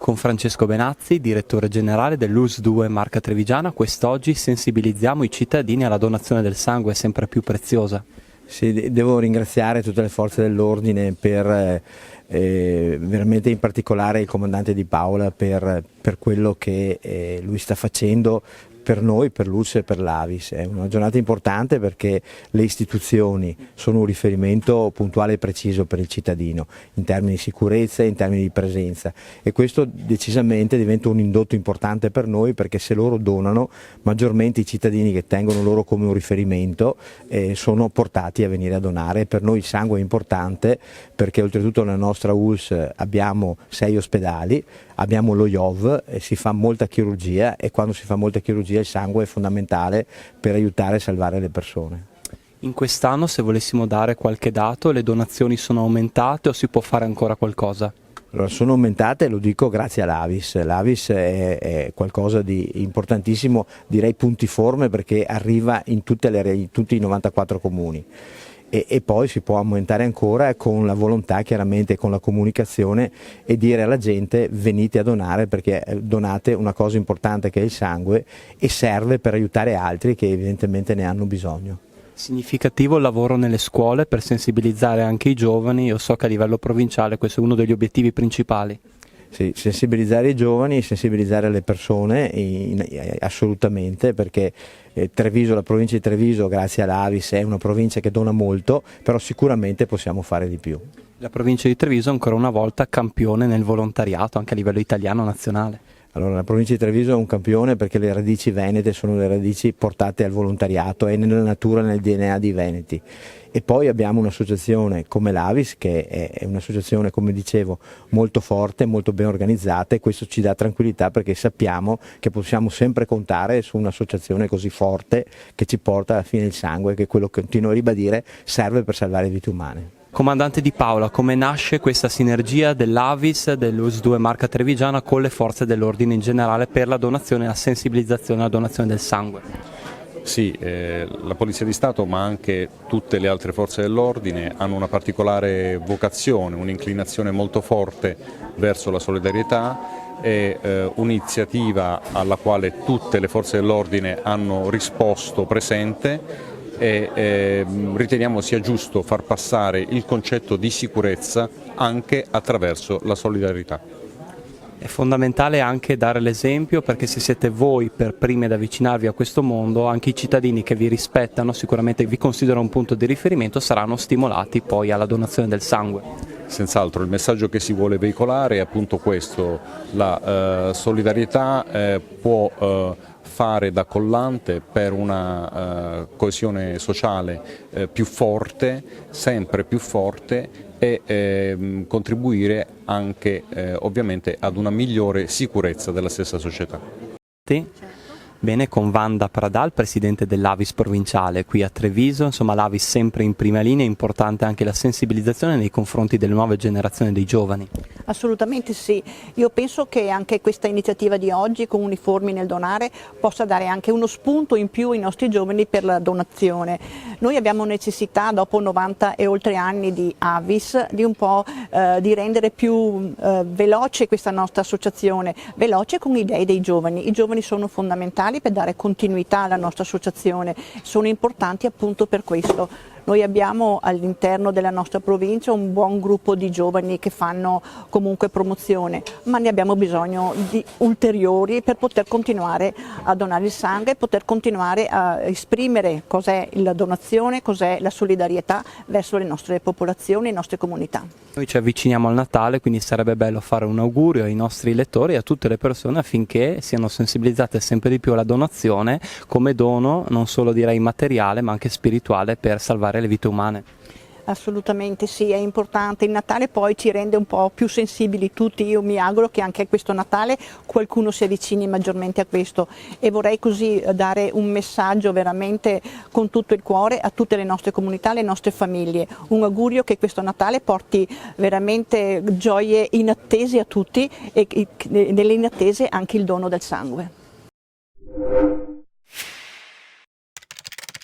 Con Francesco Benazzi, direttore generale dell'ULSS-2 Marca Trevigiana, quest'oggi sensibilizziamo i cittadini alla donazione del sangue sempre più preziosa. Sì, devo ringraziare tutte le forze dell'ordine per veramente in particolare il comandante Di Paola per quello che lui sta facendo per noi, per l'ULSS e per l'Avis. È una giornata importante perché le istituzioni sono un riferimento puntuale e preciso per il cittadino in termini di sicurezza e in termini di presenza, e questo decisamente diventa un indotto importante per noi, perché se loro donano maggiormente i cittadini che tengono loro come un riferimento sono portati a venire a donare. Per noi il sangue è importante perché oltretutto nella nostra ULSS abbiamo 6 ospedali, abbiamo lo IOV e si fa molta chirurgia, e quando si fa molta chirurgia il sangue è fondamentale per aiutare a salvare le persone. In quest'anno, se volessimo dare qualche dato, le donazioni sono aumentate o si può fare ancora qualcosa? Allora, sono aumentate, lo dico grazie all'Avis. L'Avis è qualcosa di importantissimo, direi puntiforme, perché arriva in tutti i 94 comuni. E poi si può aumentare ancora con la volontà, chiaramente con la comunicazione, e dire alla gente: venite a donare, perché donate una cosa importante che è il sangue, e serve per aiutare altri che evidentemente ne hanno bisogno. Significativo il lavoro nelle scuole per sensibilizzare anche i giovani. Io so che a livello provinciale questo è uno degli obiettivi principali. Sì, sensibilizzare i giovani, sensibilizzare le persone assolutamente, perché Treviso, la provincia di Treviso, grazie all'Avis, è una provincia che dona molto, però sicuramente possiamo fare di più. La provincia di Treviso ancora una volta campione nel volontariato anche a livello italiano nazionale. Allora, la provincia di Treviso è un campione perché le radici venete sono le radici portate al volontariato, è nella natura, nel DNA dei veneti. E poi abbiamo un'associazione come l'Avis, che è un'associazione, come dicevo, molto forte, molto ben organizzata, e questo ci dà tranquillità perché sappiamo che possiamo sempre contare su un'associazione così forte che ci porta alla fine il sangue, che è quello che continuo a ribadire serve per salvare vite umane. Comandante Di Paola, come nasce questa sinergia dell'Avis, dell'ULSS-2 Marca Trevigiana con le forze dell'ordine in generale per la donazione e la sensibilizzazione alla donazione del sangue? Sì, la Polizia di Stato, ma anche tutte le altre forze dell'ordine hanno una particolare vocazione, un'inclinazione molto forte verso la solidarietà. È un'iniziativa alla quale tutte le forze dell'ordine hanno risposto presente, e riteniamo sia giusto far passare il concetto di sicurezza anche attraverso la solidarietà. È fondamentale anche dare l'esempio, perché se siete voi per primi ad avvicinarvi a questo mondo, anche i cittadini che vi rispettano, sicuramente vi considerano un punto di riferimento, saranno stimolati poi alla donazione del sangue. Senz'altro il messaggio che si vuole veicolare è appunto questo: la solidarietà può fare da collante per una coesione sociale più forte, sempre più forte, e contribuire anche ovviamente ad una migliore sicurezza della stessa società. Bene, con Wanda Pradal, presidente dell'Avis provinciale qui a Treviso. Insomma, l'Avis sempre in prima linea, è importante anche la sensibilizzazione nei confronti delle nuove generazioni dei giovani. Assolutamente sì, io penso che anche questa iniziativa di oggi con Uniformi nel donare possa dare anche uno spunto in più ai nostri giovani per la donazione. Noi abbiamo necessità, dopo 90 e oltre anni di Avis, di un po' di rendere più veloce questa nostra associazione, veloce con le idee dei giovani. I giovani sono fondamentali per dare continuità alla nostra associazione, sono importanti appunto per questo. Noi abbiamo all'interno della nostra provincia un buon gruppo di giovani che fanno comunque promozione, ma ne abbiamo bisogno di ulteriori per poter continuare a donare il sangue, poter continuare a esprimere cos'è la donazione, cos'è la solidarietà verso le nostre popolazioni e le nostre comunità. Noi ci avviciniamo al Natale, quindi sarebbe bello fare un augurio ai nostri lettori e a tutte le persone affinché siano sensibilizzate sempre di più alla donazione come dono non solo direi materiale ma anche spirituale per salvare le vite umane. Assolutamente sì, è importante. Il Natale poi ci rende un po' più sensibili tutti. Io mi auguro che anche a questo Natale qualcuno si avvicini maggiormente a questo, e vorrei così dare un messaggio veramente con tutto il cuore a tutte le nostre comunità, alle nostre famiglie. Un augurio che questo Natale porti veramente gioie inattese a tutti, e nelle inattese anche il dono del sangue.